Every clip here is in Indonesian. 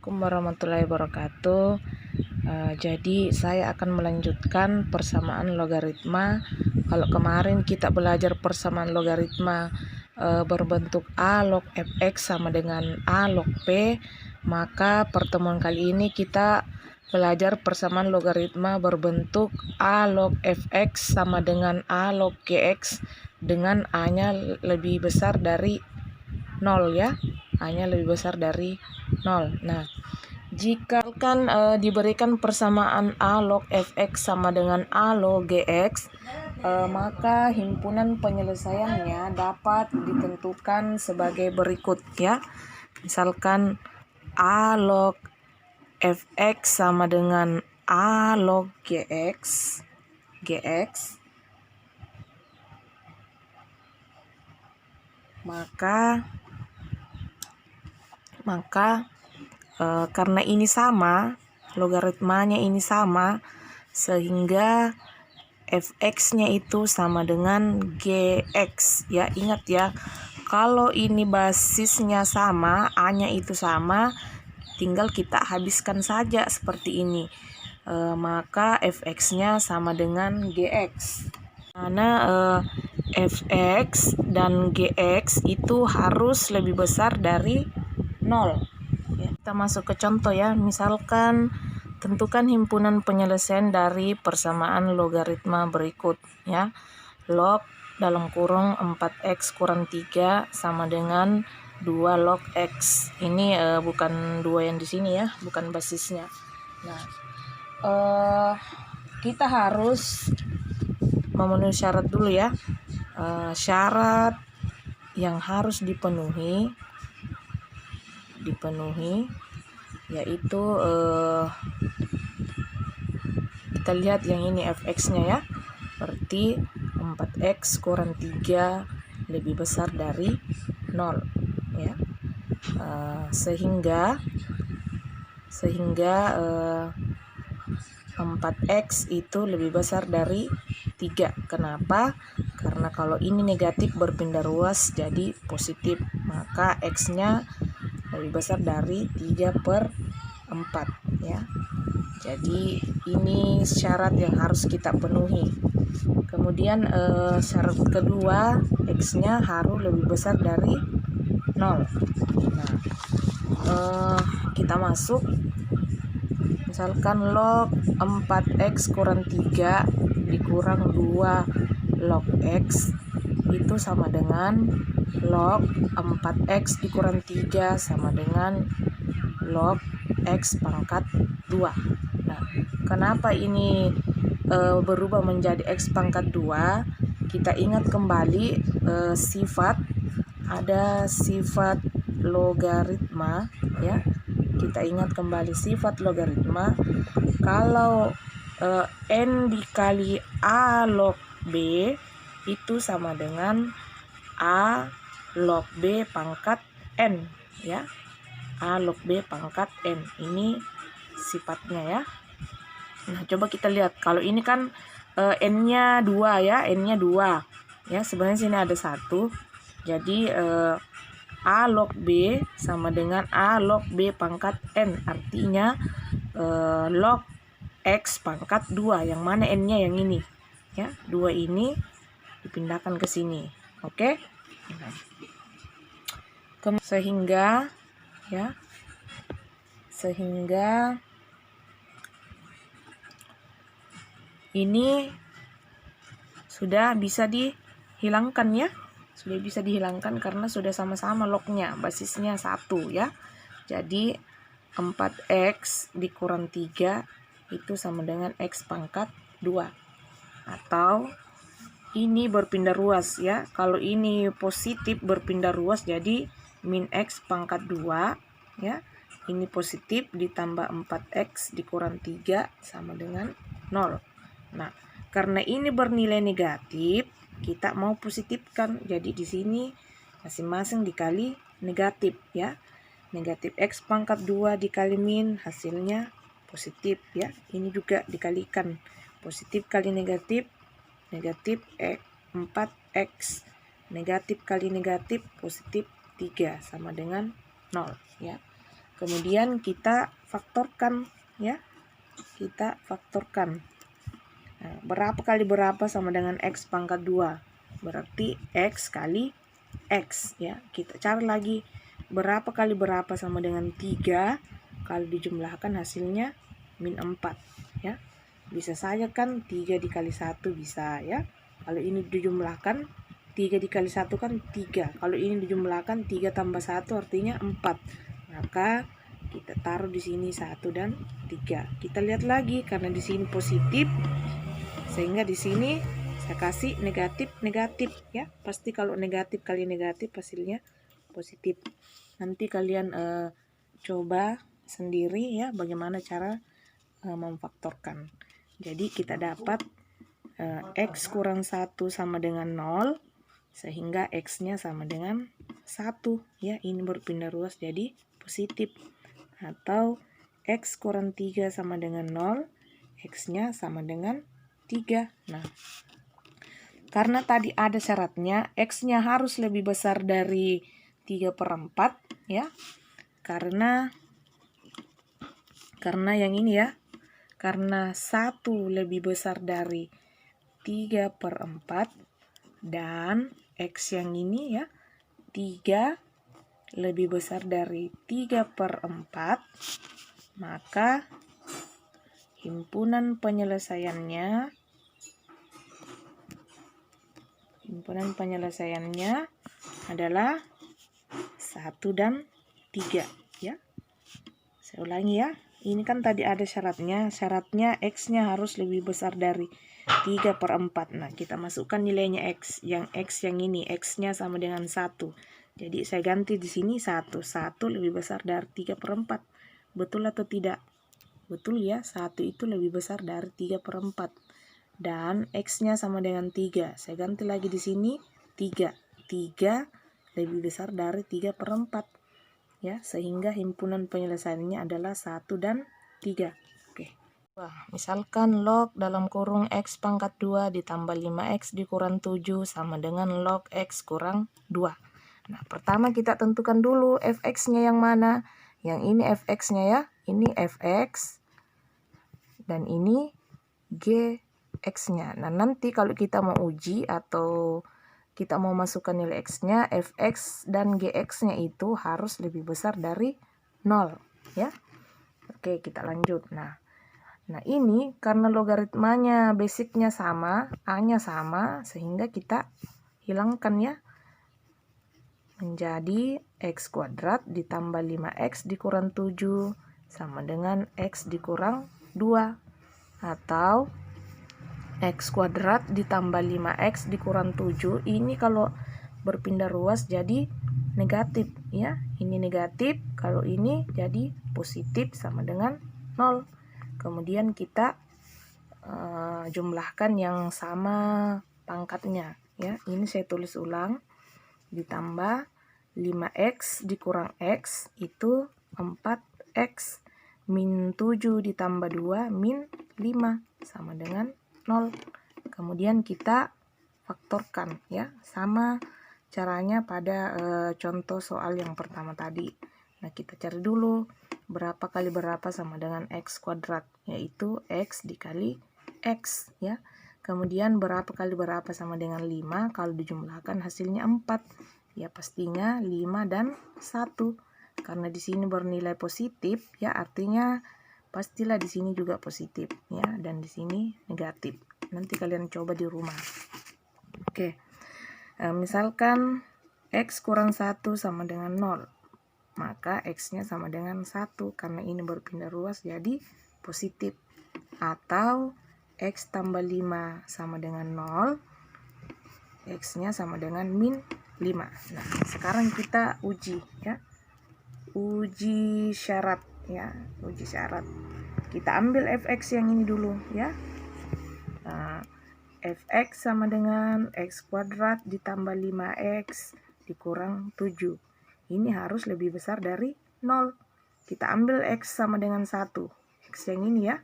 Assalamualaikum warahmatullahi wabarakatuh. Jadi saya akan melanjutkan persamaan logaritma. Kalau kemarin kita belajar persamaan logaritma berbentuk A log fx sama dengan A log p, maka pertemuan kali ini kita belajar persamaan logaritma berbentuk A log fx sama dengan A log gx dengan A-nya lebih besar dari 0 ya. A-nya lebih besar dari 0. Nah, jika diberikan persamaan A log fx sama dengan A log gx, maka himpunan penyelesaiannya dapat ditentukan sebagai berikut ya. Misalkan A log fx sama dengan A log gx, maka karena ini sama, logaritmanya ini sama, sehingga fx-nya itu sama dengan gx ya. Ingat ya, kalau ini basisnya sama, a-nya itu sama, tinggal kita habiskan saja seperti ini. Maka fx-nya sama dengan gx. Karena fx dan gx itu harus lebih besar dari 0. Kita masuk ke contoh ya. Misalkan tentukan himpunan penyelesaian dari persamaan logaritma berikut ya. Log dalam kurung 4x kurang 3 sama dengan 2 log x. Ini bukan 2 yang di sini ya, bukan basisnya. Nah, kita harus memenuhi syarat dulu ya. Syarat yang harus dipenuhi yaitu kita lihat yang ini fx-nya ya, berarti 4x kurang 3 lebih besar dari 0 ya. Sehingga 4x itu lebih besar dari 3. Kenapa? Karena kalau ini negatif berpindah ruas jadi positif, maka x-nya lebih besar dari 3/4 ya. Jadi ini syarat yang harus kita penuhi. Kemudian syarat kedua, x-nya harus lebih besar dari 0. Nah, kita masuk. Misalkan log 4x kurang 3 dikurang 2 log x itu sama dengan log 4x dikurang 3 sama dengan log x pangkat 2. Nah, kenapa ini berubah menjadi x pangkat 2? Kita ingat kembali ada sifat logaritma ya. Kita ingat kembali sifat logaritma. Kalau n dikali a log b itu sama dengan a log b pangkat n ya. A log b pangkat n, ini sifatnya ya. Nah, coba kita lihat. Kalau ini kan n-nya 2 ya, n-nya 2 ya. Sebenarnya sini ada 1. Jadi a log b sama dengan a log b pangkat n, artinya log x pangkat 2, yang mana n-nya yang ini ya. 2 ini dipindahkan ke sini. Oke? Sehingga ini sudah bisa dihilangkan ya. Sudah bisa dihilangkan karena sudah sama-sama lognya, basisnya 1 ya. Jadi 4x dikurang 3 itu sama dengan x pangkat 2. Atau ini berpindah ruas ya. Kalau ini positif berpindah ruas jadi min x pangkat 2 ya. Ini positif ditambah 4x dikurang 3 sama dengan 0. Nah, karena ini bernilai negatif, kita mau positifkan. Jadi di sini masing-masing dikali negatif ya. Negatif x pangkat 2 dikali min, hasilnya positif ya. Ini juga dikalikan. Positif kali negatif, negatif 4x. Negatif kali negatif, positif 3 sama dengan 0 ya. Kemudian kita faktorkan ya. Kita faktorkan. Nah, berapa kali berapa sama dengan X pangkat 2? Berarti X kali X ya. Kita cari lagi berapa kali berapa sama dengan 3. Kalau dijumlahkan hasilnya min 4 ya. Bisa saja kan 3 dikali 1 bisa ya. Kalau ini dijumlahkan 3 dikali 1 kan 3. Kalau ini dijumlahkan 3 tambah 1 artinya 4. Maka kita taruh di sini 1 dan 3. Kita lihat lagi karena di sini positif, sehingga di sini saya kasih negatif ya. Pasti kalau negatif kali negatif hasilnya positif. Nanti kalian coba sendiri ya bagaimana cara memfaktorkan. Jadi kita dapat X kurang 1 sama dengan 0, sehingga X-nya sama dengan 1 ya. Ini berpindah ruas jadi positif. Atau X kurang 3 sama dengan 0, X-nya sama dengan 3. Nah, karena tadi ada syaratnya X-nya harus lebih besar dari 3/4 ya. Karena yang ini ya. Karena 1 lebih besar dari 3/4 dan X yang ini ya 3 lebih besar dari 3/4, maka himpunan penyelesaiannya adalah 1 dan 3 ya. Saya ulangi ya. Ini kan tadi ada syaratnya X-nya harus lebih besar dari 3/4. Nah, kita masukkan nilainya X. Yang X yang ini, X-nya sama dengan 1. Jadi saya ganti di sini 1. 1 lebih besar dari 3/4. Betul atau tidak? Betul ya, 1 itu lebih besar dari 3/4. Dan X-nya sama dengan 3. Saya ganti lagi di sini 3. 3 lebih besar dari 3/4. Ya, sehingga himpunan penyelesaiannya adalah 1 dan 3. Oke. Wah, misalkan log dalam kurung X pangkat 2 ditambah 5X dikurang 7 sama dengan log X kurang 2. Nah, pertama kita tentukan dulu fx-nya yang mana. Yang ini fx-nya ya. Ini fx dan ini gx-nya. Nah, nanti kalau kita mau uji atau kita mau masukkan nilai x-nya, fx dan gx-nya itu harus lebih besar dari 0 ya. Oke, kita lanjut. Nah, ini karena logaritmanya basicnya sama, a-nya sama, sehingga kita hilangkan ya. Menjadi x kuadrat ditambah 5x dikurang 7 sama dengan x dikurang 2. Atau x kuadrat ditambah 5x dikurang 7. Ini kalau berpindah ruas jadi negatif ya. Ini negatif, kalau ini jadi positif sama dengan 0. Kemudian kita jumlahkan yang sama pangkatnya ya. Ini saya tulis ulang. Ditambah 5x dikurang x itu 4x min 7 ditambah 2 min 5 sama dengan 0. Kemudian kita faktorkan ya, sama caranya pada contoh soal yang pertama tadi. Nah, kita cari dulu berapa kali berapa sama dengan x kuadrat, yaitu x dikali x ya. Kemudian berapa kali berapa sama dengan 5, kalau dijumlahkan hasilnya 4. Ya, pastinya 5 dan 1. Karena di sini bernilai positif ya, artinya pastilah di sini juga positif ya, dan di sini negatif. Nanti kalian coba di rumah. Oke. Misalkan x kurang 1 sama dengan 0. Maka x-nya sama dengan 1 karena ini berpindah ruas jadi positif. Atau x tambah 5 sama dengan 0. X-nya sama dengan min 5. Nah, sekarang kita uji ya. Uji syarat ya, uji syarat. Kita ambil fx yang ini dulu ya. Nah, fx sama dengan x kuadrat ditambah 5x dikurang 7. Ini harus lebih besar dari 0. Kita ambil x sama dengan 1. X yang ini ya.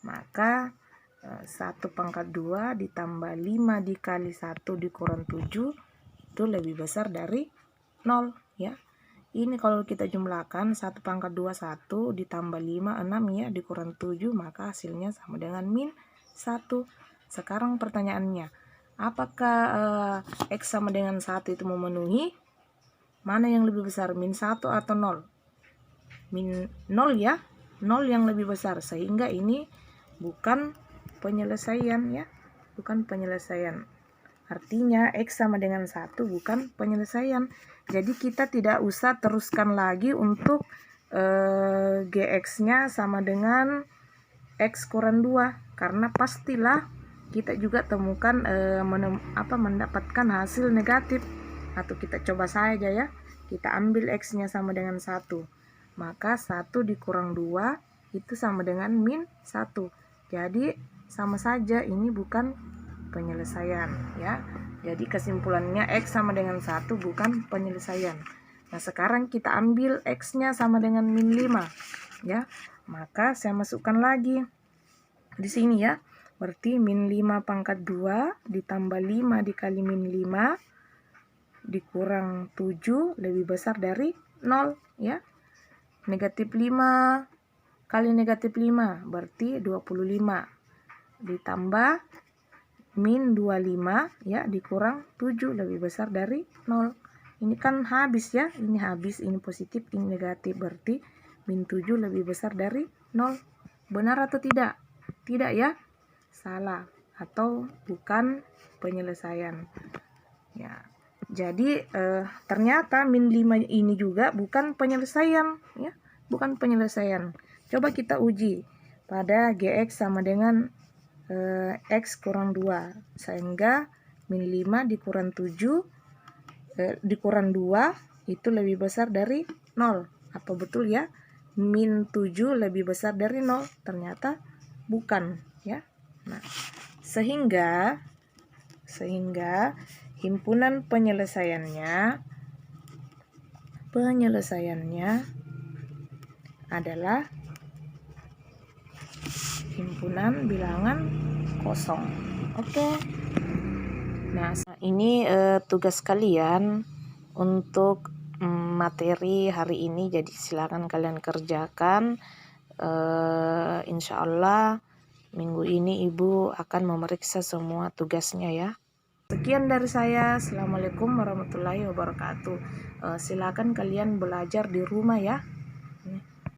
Maka 1 pangkat 2 ditambah 5 dikali 1 dikurang 7 itu lebih besar dari 0 ya. Ini kalau kita jumlahkan 1 pangkat 2 1 ditambah 5 6 ya, dikurang 7, maka hasilnya sama dengan min 1. Sekarang pertanyaannya, apakah X sama dengan 1 itu memenuhi? Mana yang lebih besar, min 1 atau 0? Min 0 ya, 0 yang lebih besar, sehingga ini bukan penyelesaian ya, bukan penyelesaian. Artinya X sama dengan 1 bukan penyelesaian. Jadi kita tidak usah teruskan lagi untuk GX-nya sama dengan X kurang 2, karena pastilah kita juga temukan mendapatkan hasil negatif. Atau kita coba saja ya, kita ambil X-nya sama dengan 1, maka 1 dikurang 2 itu sama dengan min 1. Jadi sama saja, ini bukan penyelesaian ya. Jadi kesimpulannya X sama dengan 1 bukan penyelesaian. Nah sekarang kita ambil X-nya sama dengan min 5 ya, maka saya masukkan lagi di sini ya. Berarti min 5 pangkat 2 ditambah 5 dikali min 5 dikurang 7 lebih besar dari 0 ya. Negatif 5 kali negatif 5 berarti 25 ditambah min 25 ya dikurang 7 lebih besar dari 0. Ini kan habis ya, ini habis, ini positif, ini negatif, berarti min 7 lebih besar dari 0. Benar atau tidak? Tidak ya, salah atau bukan penyelesaian ya. Jadi ternyata min 5 ini juga bukan penyelesaian ya, bukan penyelesaian. Coba kita uji pada GX sama dengan X kurang 2, sehingga min 5 dikurang 7 dikurang 2 itu lebih besar dari 0. Apa betul ya? Min 7 lebih besar dari 0? Ternyata bukan ya. Nah, sehingga himpunan penyelesaiannya adalah himpunan bilangan kosong. Oke. Nah, ini tugas kalian untuk materi hari ini. Jadi silakan kalian kerjakan. Insya Allah minggu ini Ibu akan memeriksa semua tugasnya ya. Sekian dari saya. Assalamualaikum warahmatullahi wabarakatuh. Silakan kalian belajar di rumah ya.